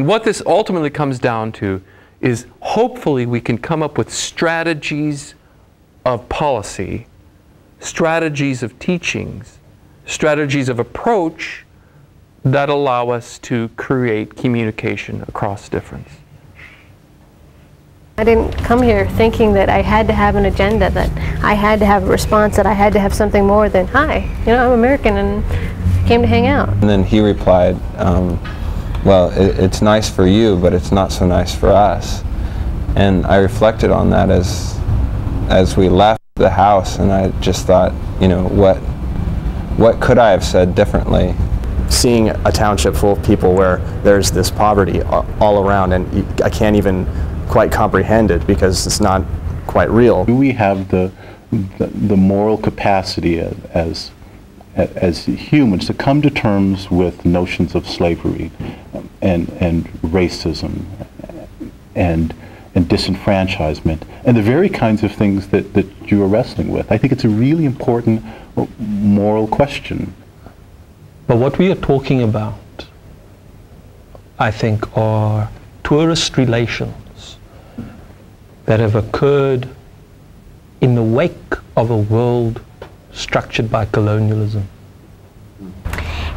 What this ultimately comes down to is hopefully we can come up with strategies of policy, strategies of teachings, strategies of approach that allow us to create communication across difference. I didn't come here thinking that I had to have an agenda, that I had to have a response, that I had to have something more than, hi, you know, I'm American and came to hang out. And then he replied, well, it's nice for you, but it's not so nice for us. And I reflected on that as we left the house, and I just thought, you know, what could I have said differently? Seeing a township full of people where there's this poverty all around, and I can't even quite comprehend it because it's not quite real. We have the moral capacity as humans to come to terms with notions of slavery and racism and disenfranchisement and the very kinds of things that you are wrestling with. I think it's a really important moral question. But what we are talking about, I think, are tourist relations that have occurred in the wake of a world structured by colonialism.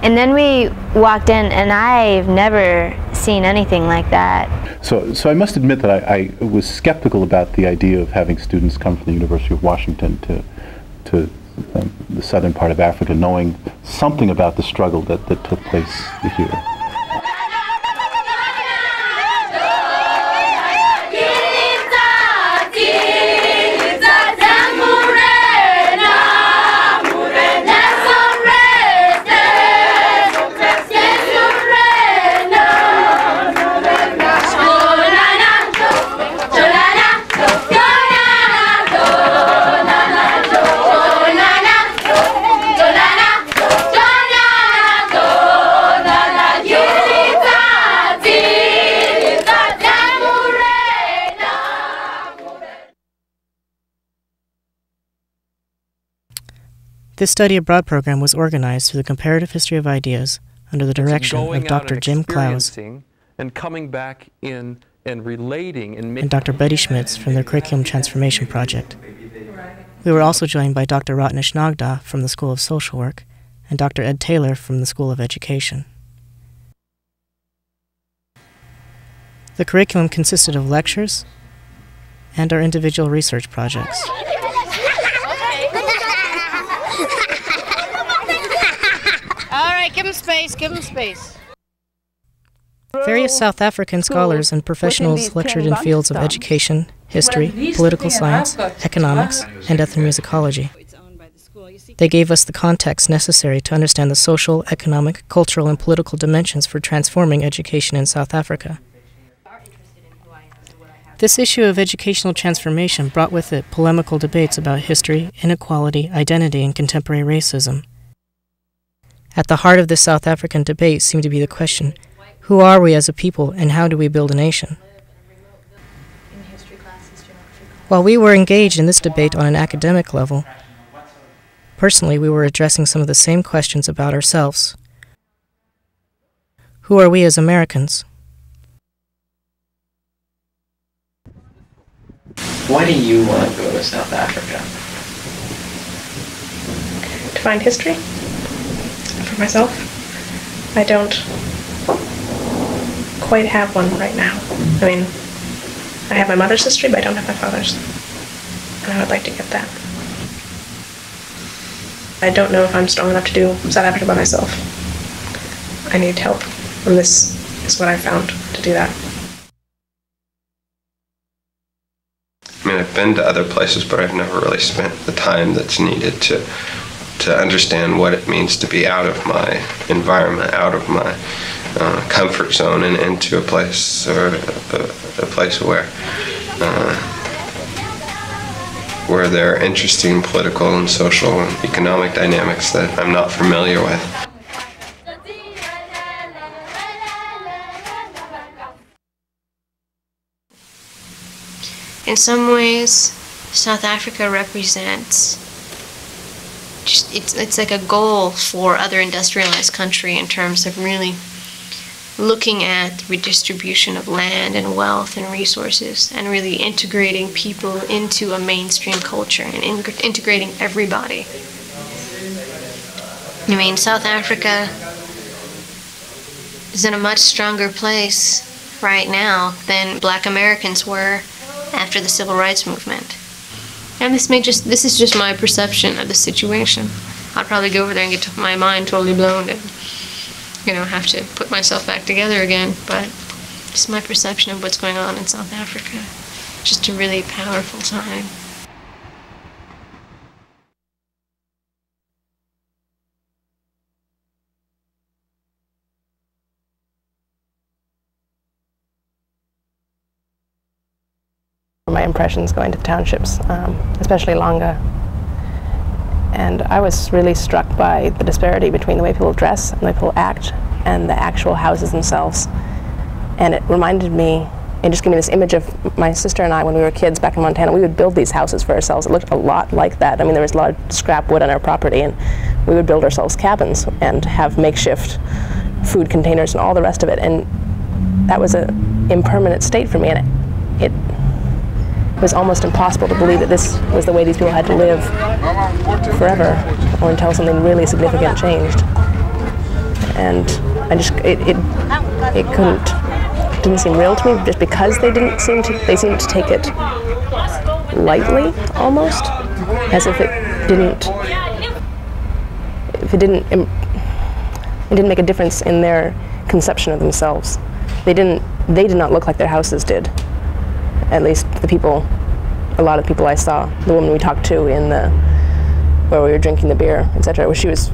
And then we walked in, and I've never seen anything like that. So I must admit that I was skeptical about the idea of having students come from the University of Washington to the southern part of Africa, knowing something about the struggle that took place here. This study abroad program was organized through the Comparative History of Ideas under the direction of Dr. Jim Clowes and coming back in and relating and Dr. Betty Schmitz from their Curriculum Transformation Project. We were also joined by Dr. Ratnesh Nagda from the School of Social Work and Dr. Ed Taylor from the School of Education. The curriculum consisted of lectures and our individual research projects. Give him space, give him space. Various South African scholars and professionals lectured in fields of education, history, political science, economics, and ethnomusicology. They gave us the context necessary to understand the social, economic, cultural, and political dimensions for transforming education in South Africa. This issue of educational transformation brought with it polemical debates about history, inequality, identity, and contemporary racism. At the heart of this South African debate seemed to be the question, who are we as a people and how do we build a nation? While we were engaged in this debate on an academic level, personally we were addressing some of the same questions about ourselves. Who are we as Americans? Why do you want to go to South Africa? To find history. For myself, I don't quite have one right now. I mean, I have my mother's history, but I don't have my father's. And I would like to get that. I don't know if I'm strong enough to do South Africa by myself. I need help, and this is what I found to do that. I mean, I've been to other places, but I've never really spent the time that's needed to understand what it means to be out of my environment, out of my comfort zone, and into a place or a place where there are interesting political and social and economic dynamics that I'm not familiar with. In some ways, South Africa represents it's like a goal for other industrialized country in terms of really looking at redistribution of land and wealth and resources and really integrating people into a mainstream culture and integrating everybody. I mean, South Africa is in a much stronger place right now than Black Americans were after the Civil Rights Movement. And this is just my perception of the situation. I'd probably go over there and get my mind totally blown and, you know, have to put myself back together again. But it's my perception of what's going on in South Africa. Just a really powerful time. My impressions going to the townships, especially Langa. And I was really struck by the disparity between the way people dress and the way people act and the actual houses themselves. And it reminded me, it just gave me this image of my sister and I when we were kids back in Montana. We would build these houses for ourselves. It looked a lot like that. I mean, there was a lot of scrap wood on our property, and we would build ourselves cabins and have makeshift food containers and all the rest of it. And that was an impermanent state for me. And it was almost impossible to believe that this was the way these people had to live forever, or until something really significant changed. And I just, it didn't seem real to me, just because they seemed to take it lightly, almost, as if it didn't make a difference in their conception of themselves. They did not look like their houses did. At least a lot of people I saw, the woman we talked to where we were drinking the beer, etc. She was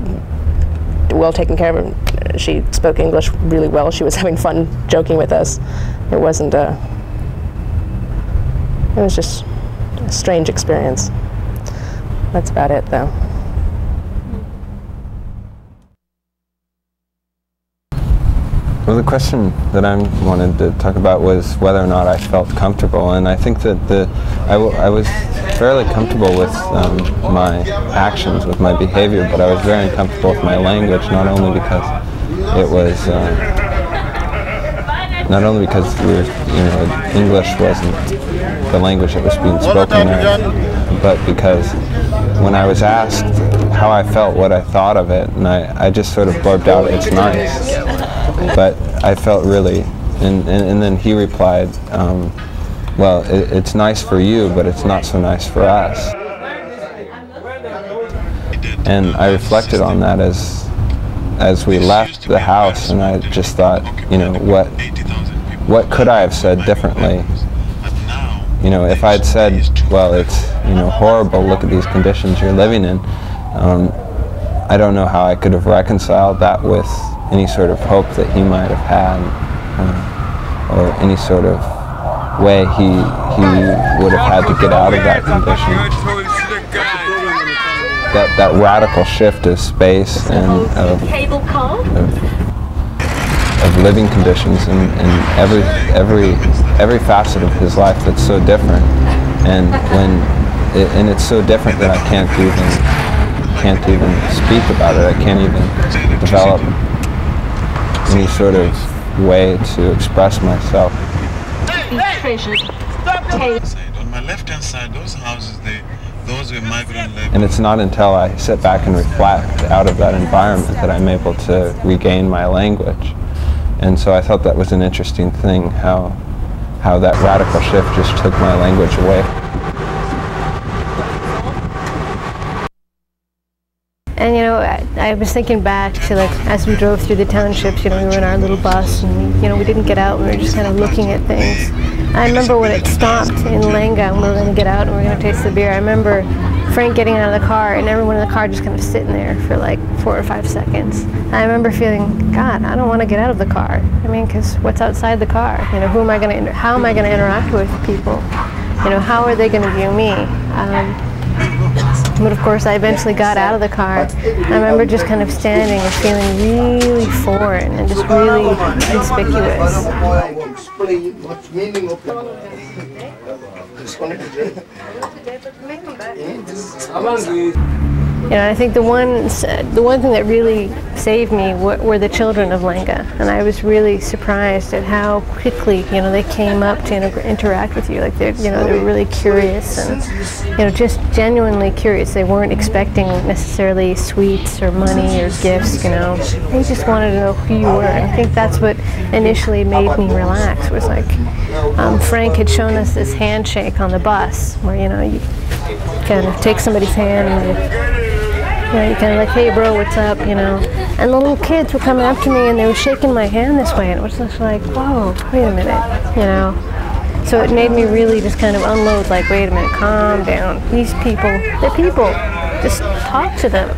well taken care of. She spoke English really well. She was having fun joking with us. It was just a strange experience. That's about it, though. Well, the question that I wanted to talk about was whether or not I felt comfortable, and I think that I was fairly comfortable with my actions, with my behavior, but I was very uncomfortable with my language, not only because English wasn't the language that was being spoken there, but because when I was asked how I felt, what I thought of it, and I just sort of blurted out, "It's nice." But I felt really, and then he replied, well, it's nice for you, but it's not so nice for us. And I reflected on that as we left the house, and I just thought, you know, what could I have said differently? You know, if I'd said, well, it's, you know, horrible, look at these conditions you're living in, I don't know how I could have reconciled that with any sort of hope that he might have had, or any sort of way he would have had to get out of that condition. That radical shift of space and of living conditions and every facet of his life that's so different, and it's so different that I can't even speak about it. I can't even develop any sort of way to express myself. On my left-hand side, those houses, those were migrant laborers. And it's not until I sit back and reflect out of that environment that I'm able to regain my language. And so I thought that was an interesting thing, how that radical shift just took my language away. And you know, I was thinking back to, like, as we drove through the townships, you know, we were in our little bus and, you know, we didn't get out, we were just kind of looking at things. I remember when it stopped in Langa and we were going to get out and we were going to taste the beer. I remember Frank getting out of the car and everyone in the car just kind of sitting there for like 4 or 5 seconds. I remember feeling, God, I don't want to get out of the car. I mean, because what's outside the car? You know, how am I going to interact with people? You know, how are they going to view me? But of course, I eventually got out of the car. I remember just kind of standing and feeling really foreign and just really conspicuous. I think the one thing that really saved me were the children of Lenga, and I was really surprised at how quickly, they came up to interact with you. Like they were really curious and, just genuinely curious. They weren't expecting necessarily sweets or money or gifts. They just wanted to know who you were. And I think that's what initially made me relax. Was like Frank had shown us this handshake on the bus, where you kind of take somebody's hand and you kind of like, hey bro, what's up, And the little kids were coming up to me and they were shaking my hand this way, and it was just like, whoa, wait a minute, So it made me really just kind of unload, like, wait a minute, calm down. These people, they're people. Just talk to them,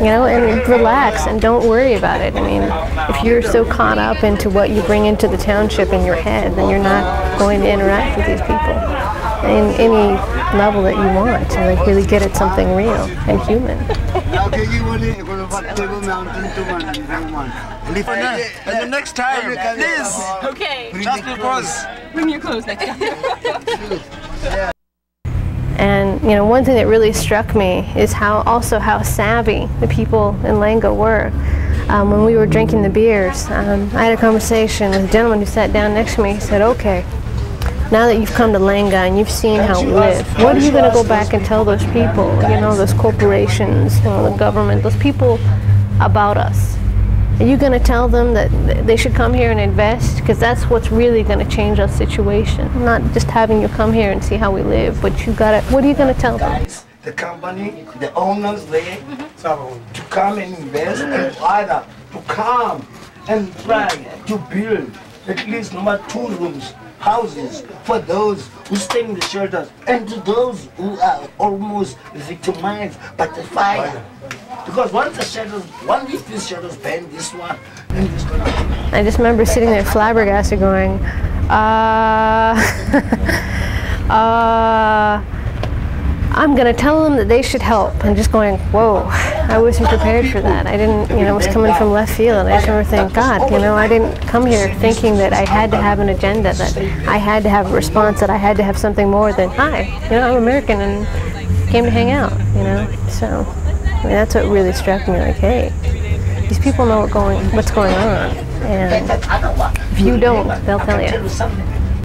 and relax and don't worry about it. I mean, if you're so caught up into what you bring into the township in your head, then you're not going to interact with these people in any level that you want to like really get at something real and human. And the next time, please. Okay. Just because. Bring your clothes next time. And one thing that really struck me is how savvy the people in Lenga were. When we were drinking the beers, I had a conversation with a gentleman who sat down next to me. He said, okay, now that you've come to Lenga and you've seen how we live, what are you going to go back and tell those people, those corporations, the government, those people about us? Are you going to tell them that they should come here and invest? Because that's what's really going to change our situation. Not just having you come here and see how we live, but what are you going to tell them? The company, the owners there, to come and invest and either to come and try to build at least number 2 rooms, houses for those who stay in the shelters and to those who are almost victimized by the fire. Because once these shelters burn, this one, and this one. I just remember sitting there flabbergasted going, I'm going to tell them that they should help, and just going, whoa, I wasn't prepared for that. I didn't, it was coming from left field, and I just remember thinking, God, I didn't come here thinking that I had to have an agenda, that I had to have a response, that I had to have something more than, hi, I'm American and came to hang out, so. That's what really struck me, like, hey, these people know what's going on, and if you don't, they'll tell you.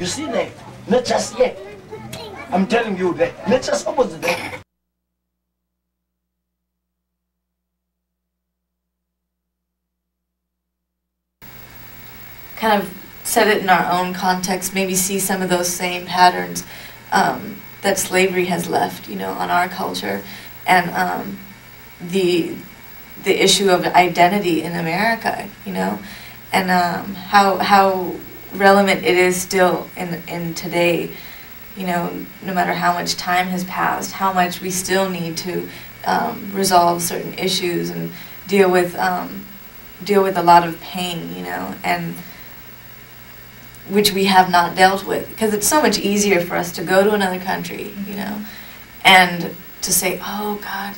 You see that? Not just yet. I'm telling you that. Not just opposite that. Kind of set it in our own context, maybe see some of those same patterns that slavery has left, on our culture, and the issue of identity in America, and how relevant it is still in today, no matter how much time has passed, how much we still need to resolve certain issues and deal with a lot of pain, and which we have not dealt with, because it's so much easier for us to go to another country, and to say, oh God,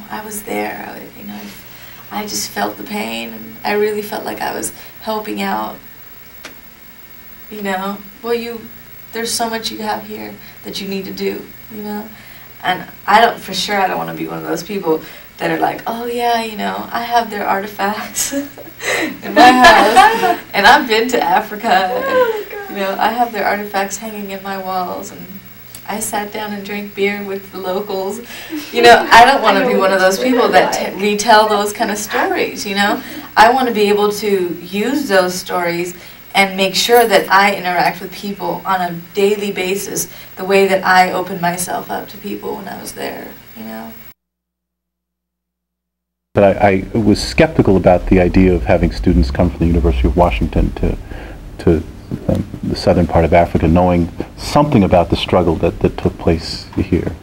I was there, I just felt the pain, and I really felt like I was helping out, well, there's so much you have here that you need to do, and I don't want to be one of those people that are like, oh yeah, I have their artifacts in my house, and I've been to Africa, and, I have their artifacts hanging in my walls, and I sat down and drank beer with the locals. I don't want to be one of those people that retell those kind of stories, I want to be able to use those stories and make sure that I interact with people on a daily basis the way that I opened myself up to people when I was there, But I was skeptical about the idea of having students come from the University of Washington to the southern part of Africa, knowing something about the struggle that took place here.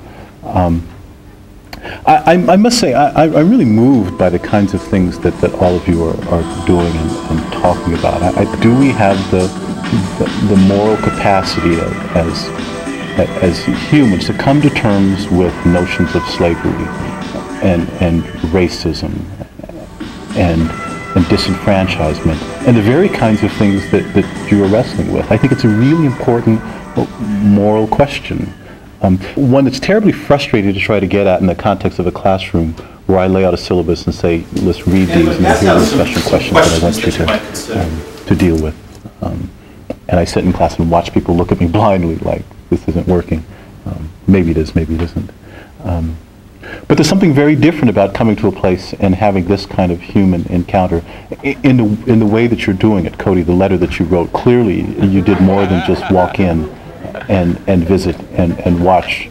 I must say, I'm really moved by the kinds of things that all of you are doing and talking about. Do we have the moral capacity as humans to come to terms with notions of slavery and racism and disenfranchisement, and the very kinds of things that you are wrestling with? I think it's a really important moral question. One that's terribly frustrating to try to get at in the context of a classroom where I lay out a syllabus and say, let's read these, and here are the special questions that I want you to deal with. And I sit in class and watch people look at me blindly like, this isn't working. Maybe it is, maybe it isn't. But there's something very different about coming to a place and having this kind of human encounter in the way that you're doing it, Cody. The letter that you wrote, clearly you did more than just walk in and visit and watch.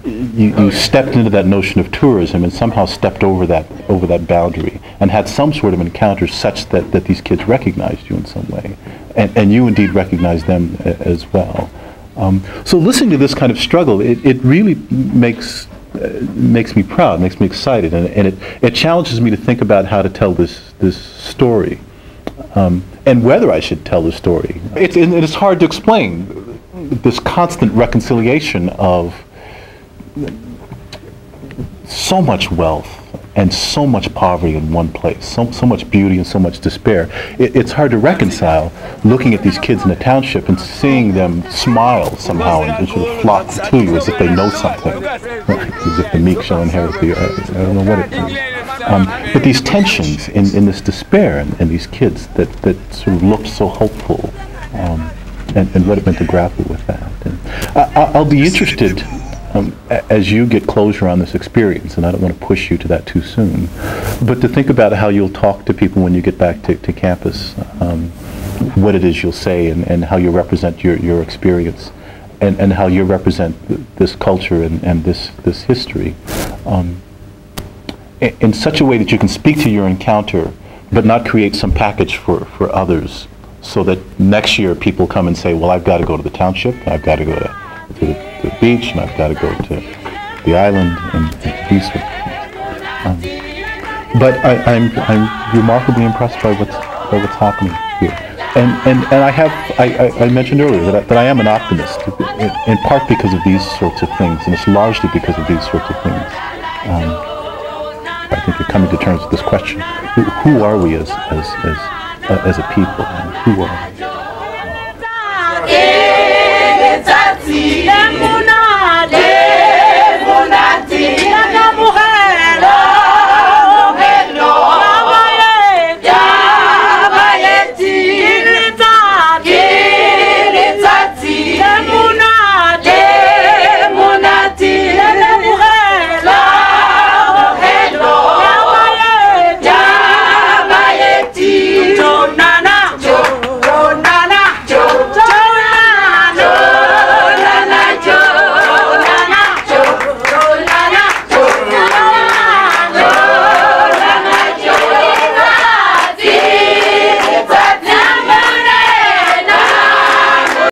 You stepped into that notion of tourism and somehow stepped over that boundary and had some sort of encounter such that these kids recognized you in some way, and you indeed recognized them as well. So listening to this kind of struggle, it really makes me proud, makes me excited, and it challenges me to think about how to tell this story, and whether I should tell the story. It's hard to explain this constant reconciliation of so much wealth and so much poverty in one place, so much beauty and so much despair. It's hard to reconcile looking at these kids in the township and seeing them smile somehow and sort of flock to you as if they know something, as if the meek shall inherit the earth. I don't know what it means. But these tensions in this despair and these kids that sort of looked so hopeful, and what it meant to grapple with that. And I'll be interested as you get closure on this experience, and I don't want to push you to that too soon, but to think about how you'll talk to people when you get back to campus, what it is you'll say, and how you represent your experience, and how you represent this culture and this history in such a way that you can speak to your encounter, but not create some package for others, so that next year people come and say, well, I've got to go to the township, I've got to go to the beach, and I've got to go to the island and these sorts of things. But I'm remarkably impressed by what's happening here. And I mentioned earlier that I am an optimist, in part because of these sorts of things, and it's largely because of these sorts of things. I think you're coming to terms with this question: who are we as a people? And who are we?